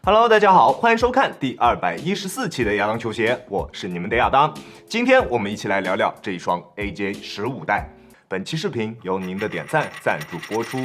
Hello， 大家好，欢迎收看第214期的亚当球鞋，我是你们的亚当。今天我们一起来聊聊这一双 AJ15代。本期视频由您的点赞赞助播出。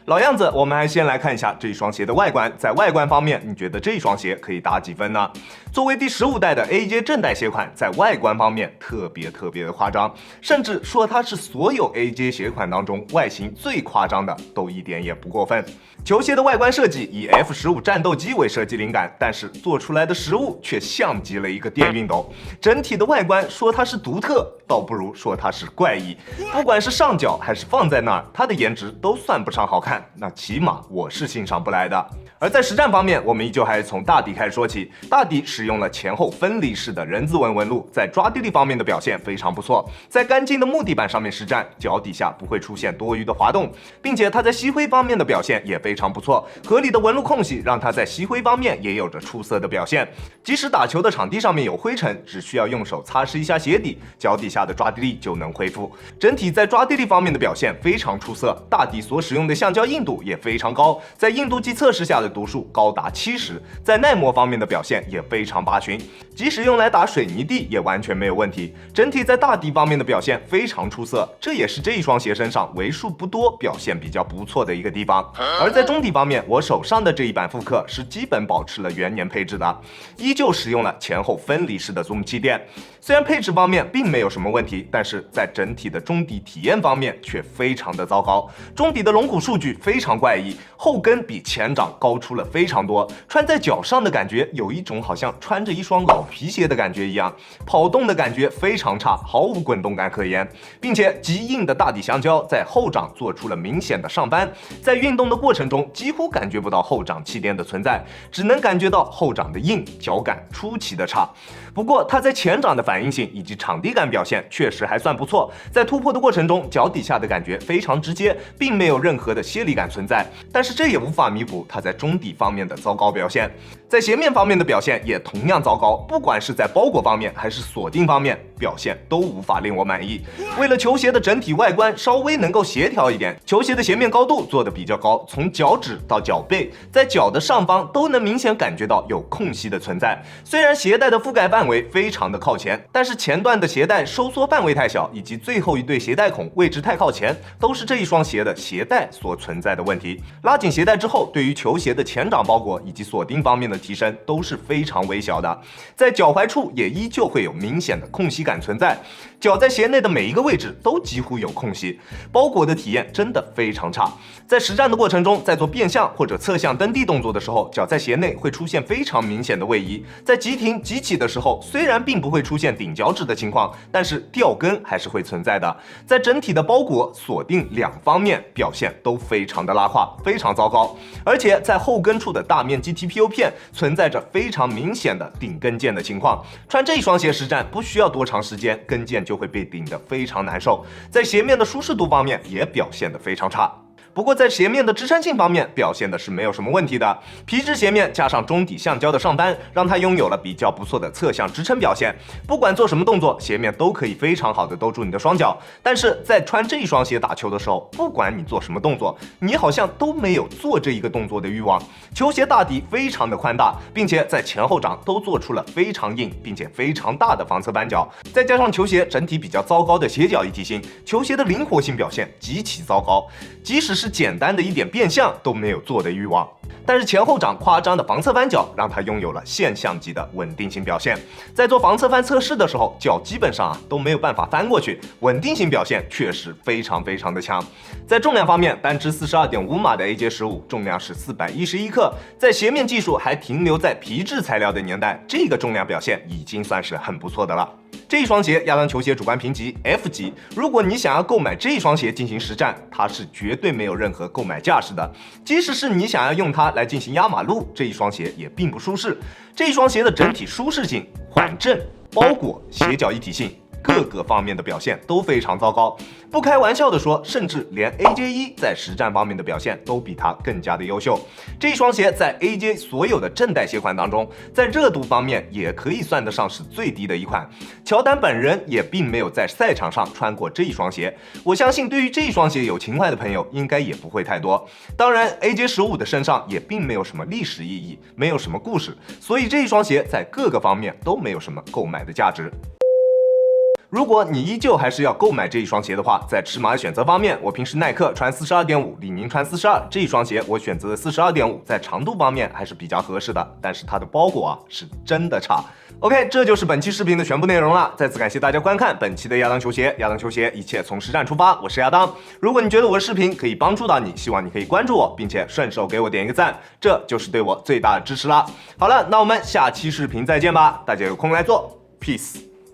老样子，我们还先来看一下这一双鞋的外观。在外观方面，你觉得这一双鞋可以打几分呢？作为第15代的 AJ 正代鞋款，在外观方面特别的夸张，甚至说它是所有 AJ 鞋款当中外形最夸张的，都一点也不过分。球鞋的外观设计以 F15 战斗机为设计灵感，但是做出来的实物却像极了一个电熨斗。整体的外观说它是独特，倒不如说它是怪异。不管是上脚还是放在那儿，它的颜值都算不上好看。那起码我是欣赏不来的。而在实战方面，我们依旧还是从大底开始说起。大底使用了前后分离式的人字纹纹路，在抓地力方面的表现非常不错。在干净的木地板上面实战，脚底下不会出现多余的滑动，并且它在吸灰方面的表现也非常不错。合理的纹路空隙让它在吸灰方面也有着出色的表现。即使打球的场地上面有灰尘，只需要用手擦拭一下鞋底，脚底下的抓地力就能恢复。整体在抓地力方面的表现非常出色。大底所使用的橡胶硬度也非常高，在硬度计测试下的读数高达70，在耐磨方面的表现也非常拔群，即使用来打水泥地也完全没有问题。整体在大底方面的表现非常出色，这也是这一双鞋身上为数不多表现比较不错的一个地方。而在中底方面，我手上的这一版复刻是基本保持了原年配置的，依旧使用了前后分离式的 Zoom 气垫。虽然配置方面并没有什么问题，但是在整体的中底体验方面却非常的糟糕。中底的龙骨数据非常怪异，后跟比前掌高出了非常多，穿在脚上的感觉有一种好像穿着一双老皮鞋的感觉一样，跑动的感觉非常差，毫无滚动感可言，并且极硬的大底橡胶在后掌做出了明显的上扳，在运动的过程中几乎感觉不到后掌气垫的存在，只能感觉到后掌的硬，脚感出奇的差。不过它在前掌的反应性以及场地感表现确实还算不错，在突破的过程中脚底下的感觉非常直接，并没有任何的泄力感存在，但是这也无法弥补它在中底方面的糟糕表现。在鞋面方面的表现也同样糟糕，不管是在包裹方面还是锁定方面，表现都无法令我满意。为了球鞋的整体外观稍微能够协调一点，球鞋的鞋面高度做得比较高，从脚趾到脚背，在脚的上方都能明显感觉到有空隙的存在。虽然鞋带的覆盖范围非常的靠前，但是前段的鞋带收缩范围太小，以及最后一对鞋带孔位置太靠前，都是这一双鞋的鞋带所存在的问题。拉紧鞋带之后，对于球鞋的前掌包裹以及锁定方面的提升都是非常微小的，在脚踝处也依旧会有明显的空隙感存在，脚在鞋内的每一个位置都几乎有空隙，包裹的体验真的非常差。在实战的过程中，在做变向或者侧向蹬地动作的时候，脚在鞋内会出现非常明显的位移，在急停急起的时候，虽然并不会出现顶脚趾的情况，但是掉跟还是会存在的。在整体的包裹锁定两方面表现都非常的拉胯，非常糟糕，而且在后跟处的大面积 TPU 片存在着非常明显的顶跟腱的情况，穿这一双鞋实战不需要多长时间，跟腱就会被顶得非常难受。在鞋面的舒适度方面也表现得非常差。不过在鞋面的支撑性方面表现的是没有什么问题的，皮质鞋面加上中底橡胶的上扳，让它拥有了比较不错的侧向支撑表现。不管做什么动作，鞋面都可以非常好的兜住你的双脚。但是在穿这一双鞋打球的时候，不管你做什么动作，你好像都没有做这一个动作的欲望。球鞋大底非常的宽大，并且在前后掌都做出了非常硬并且非常大的防侧扳脚，再加上球鞋整体比较糟糕的鞋脚一体性，球鞋的灵活性表现极其糟糕，即使是简单的一点变向都没有做的欲望。但是前后掌夸张的防侧翻脚让它拥有了现象级的稳定性表现，在做防侧翻测试的时候，脚基本上都没有办法翻过去，稳定性表现确实非常的强。在重量方面，单支 42.5 码的 AJ15 重量是411克，在鞋面技术还停留在皮质材料的年代，这个重量表现已经算是很不错的了。这一双鞋亚当球鞋主观评级 F 级，如果你想要购买这一双鞋进行实战，它是绝对没有任何购买价值的。即使是你想要用它来进行压马路，这一双鞋也并不舒适。这一双鞋的整体舒适性、缓震、包裹、鞋脚一体性各个方面的表现都非常糟糕。不开玩笑的说，甚至连 AJ1 在实战方面的表现都比它更加的优秀。这一双鞋在 AJ 所有的正代鞋款当中，在热度方面也可以算得上是最低的一款。乔丹本人也并没有在赛场上穿过这一双鞋，我相信对于这一双鞋有情怀的朋友应该也不会太多。当然 AJ15 的身上也并没有什么历史意义，没有什么故事，所以这一双鞋在各个方面都没有什么购买的价值。如果你依旧还是要购买这一双鞋的话，在尺码的选择方面，我平时耐克穿42.5，李宁穿42，这一双鞋我选择的42.5，在长度方面还是比较合适的，但是它的包裹是真的差。OK， 这就是本期视频的全部内容了。再次感谢大家观看本期的亚当球鞋，亚当球鞋一切从实战出发，我是亚当。如果你觉得我的视频可以帮助到你，希望你可以关注我，并且顺手给我点一个赞，这就是对我最大的支持了。好了，那我们下期视频再见吧，大家有空来做 ，peace。